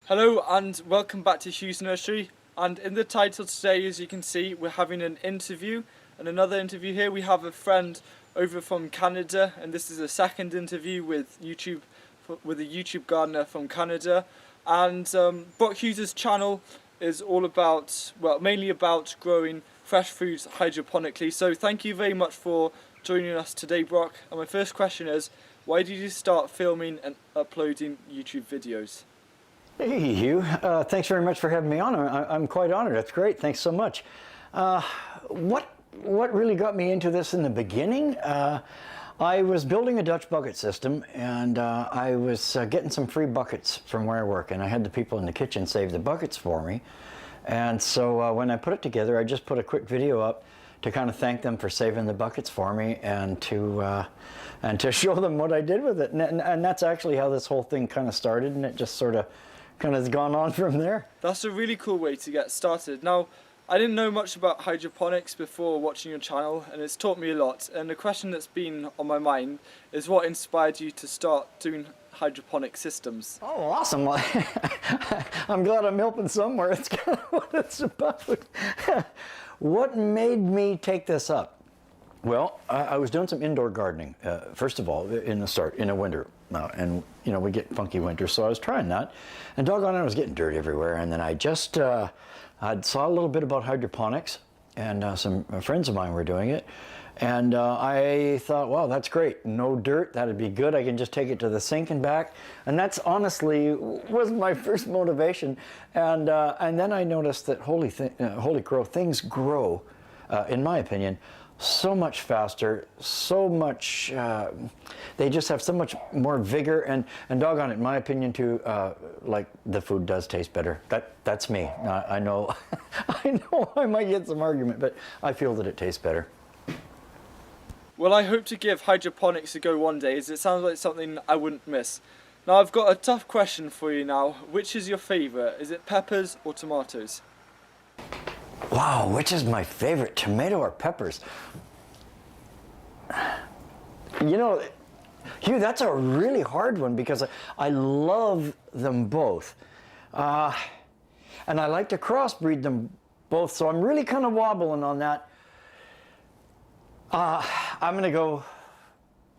Hello and welcome back to Hughes Nursery, and in the title today, as you can see, we're having an interview and another interview here. We have a friend over from Canada, and this is a second interview with a YouTube gardener from Canada. And Brock Hughes' channel is all about, well, mainly about growing fresh foods hydroponically. So thank you very much for joining us today, Brock. And my first question is, why did you start filming and uploading YouTube videos? Hey Hugh, thanks very much for having me on. I'm quite honored. That's great. Thanks so much. What really got me into this in the beginning? I was building a Dutch bucket system, and I was getting some free buckets from where I work, and I had the people in the kitchen save the buckets for me. And so when I put it together, I just put a quick video up to kind of thank them for saving the buckets for me, and to show them what I did with it. And that's actually how this whole thing kind of started, and it just sort of has gone on from there. That's a really cool way to get started. Now, I didn't know much about hydroponics before watching your channel, and it's taught me a lot. And the question that's been on my mind is, what inspired you to start doing hydroponic systems? Oh, awesome. I'm glad I'm helping somewhere. It's kind of what it's about. What made me take this up? Well, I was doing some indoor gardening, first of all, in the winter. And, you know, we get funky winters, so I was trying that. And doggone it, I was getting dirt everywhere. And then I just I saw a little bit about hydroponics, and some friends of mine were doing it. And I thought, wow, that's great. No dirt, that'd be good. I can just take it to the sink and back. And that's honestly was my first motivation. And then I noticed that holy crow, things grow, in my opinion, so much faster, so much, they just have so much more vigor, and doggone it, in my opinion too, like the food does taste better. That's me. I know, I know I might get some argument, but I feel that it tastes better. Well, I hope to give hydroponics a go one day, as it sounds like something I wouldn't miss. Now, I've got a tough question for you now. Which is your favourite? Is it peppers or tomatoes? Wow, which is my favorite, tomato or peppers? You know, Hugh, that's a really hard one, because I love them both. And I like to crossbreed them both, so I'm really kind of wobbling on that. I'm gonna go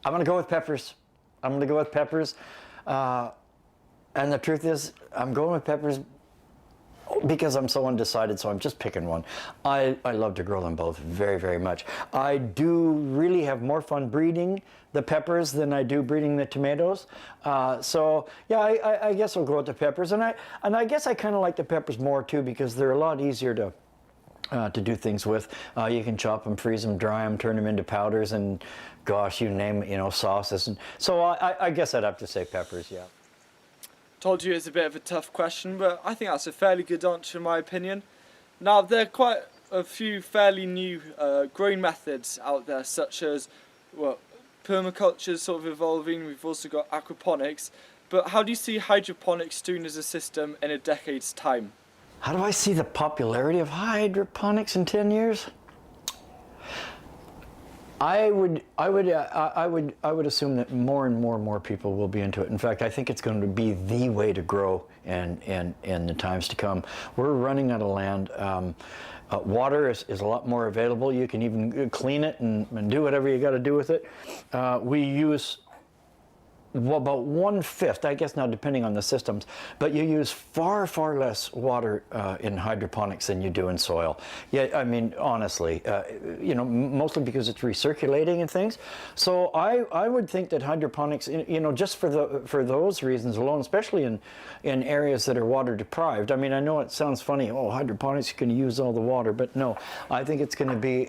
with peppers. I'm gonna go with peppers. And the truth is, I'm going with peppers because I'm so undecided, so I'm just picking one. I love to grow them both very, very much. I do really have more fun breeding the peppers than I do breeding the tomatoes. So yeah, I guess I'll go with the peppers. And I guess I kind of like the peppers more too, because they're a lot easier to do things with. You can chop them, freeze them, dry them, turn them into powders, and gosh, you name it, you know, sauces. And so I guess I'd have to say peppers, yeah. Told you it's a bit of a tough question, but I think that's a fairly good answer in my opinion. Now, there are quite a few fairly new growing methods out there, such as, well, permaculture is sort of evolving. We've also got aquaponics. But how do you see hydroponics doing as a system in a decade's time? How do I see the popularity of hydroponics in 10 years? I would assume that more and more people will be into it. In fact, I think it's going to be the way to grow in the times to come. We're running out of land. Water is a lot more available. You can even clean it and do whatever you got to do with it. We use about 1/5, I guess now, depending on the systems, but you use far less water in hydroponics than you do in soil. Yeah, I mean, honestly, you know, mostly because it's recirculating and things. So I would think that hydroponics, you know, just for those reasons alone, especially in areas that are water deprived. I mean, I know it sounds funny, oh, hydroponics, you can use all the water, but no, I think it's going to be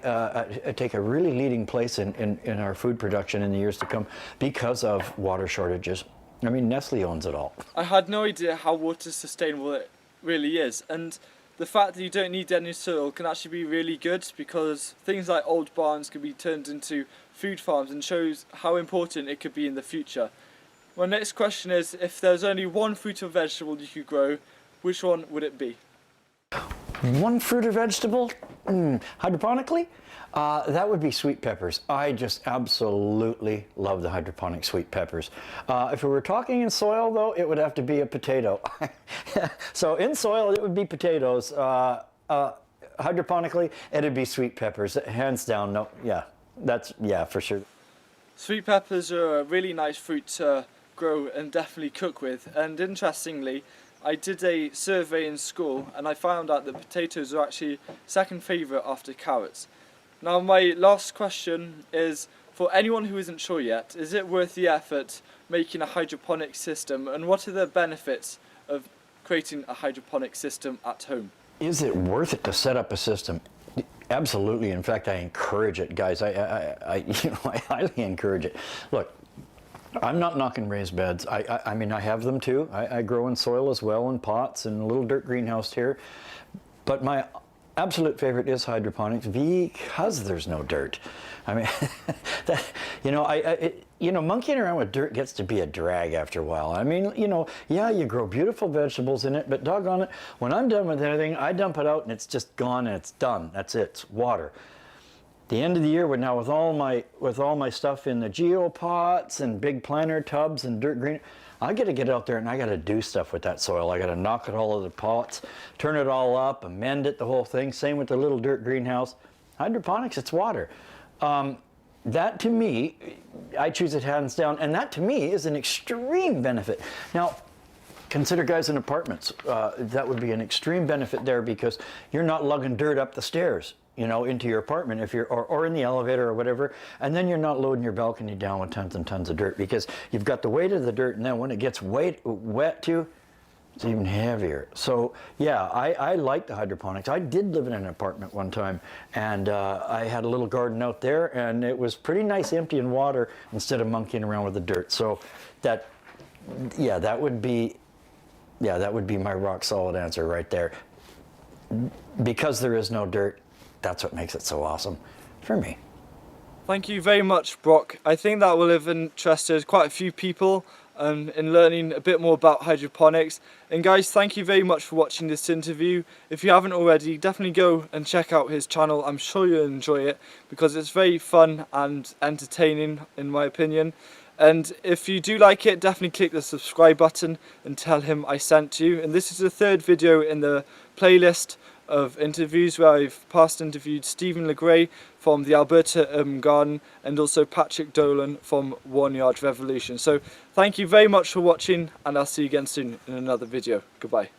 take a really leading place in our food production in the years to come because of water shortages. I mean, Nestle owns it all. I had no idea how water sustainable it really is, and the fact that you don't need any soil can actually be really good, because things like old barns can be turned into food farms, and shows how important it could be in the future. My next question is, if there's only one fruit or vegetable you could grow, which one would it be? One fruit or vegetable, hydroponically, that would be sweet peppers. I just absolutely love the hydroponic sweet peppers. If we were talking in soil, though, it would have to be a potato. So in soil, it would be potatoes. Hydroponically, it'd be sweet peppers, hands down. No, yeah, for sure. Sweet peppers are a really nice fruit to grow and definitely cook with. And interestingly, I did a survey in school and I found out that potatoes are actually second favourite after carrots. Now my last question is, for anyone who isn't sure yet, is it worth the effort making a hydroponic system, and what are the benefits of creating a hydroponic system at home? Is it worth it to set up a system? Absolutely. In fact, I encourage it, guys. I highly encourage it. Look, I'm not knocking raised beds. I mean, I have them too. I grow in soil as well, in pots and a little dirt greenhouse here. But my absolute favorite is hydroponics because there's no dirt. I mean, monkeying around with dirt gets to be a drag after a while. I mean, yeah, you grow beautiful vegetables in it, but doggone it, when I'm done with anything, I dump it out and it's just gone and it's done. That's it. It's water. The end of the year, with all my stuff in the geopots and big planter tubs and dirt green, I got to get out there and I got to do stuff with that soil. I got to knock it all of the pots, turn it all up, amend it, the whole thing. Same with the little dirt greenhouse. Hydroponics, it's water. That to me, I choose it hands down, and that to me is an extreme benefit. Now, consider guys in apartments. That would be an extreme benefit there because you're not lugging dirt up the stairs, into your apartment if you're, or in the elevator or whatever, and then you're not loading your balcony down with tons and tons of dirt because you've got the weight of the dirt, and then when it gets wet too, it's even heavier. So yeah, I like the hydroponics. I did live in an apartment one time, and I had a little garden out there, and it was pretty nice, empty in water instead of monkeying around with the dirt. So that would be my rock solid answer right there. Because there is no dirt, that's what makes it so awesome for me. Thank you very much, Brock. I think that will have interested quite a few people in learning a bit more about hydroponics. And guys, thank you very much for watching this interview. If you haven't already, definitely go and check out his channel. I'm sure you'll enjoy it because it's very fun and entertaining, in my opinion. And if you do like it, definitely click the subscribe button and tell him I sent you. And this is the third video in the playlist of interviews where I've past interviewed Stephen LeGray from the Alberta Urban Garden and also Patrick Dolan from 1 Yard Revolution. So thank you very much for watching, and I'll see you again soon in another video. Goodbye.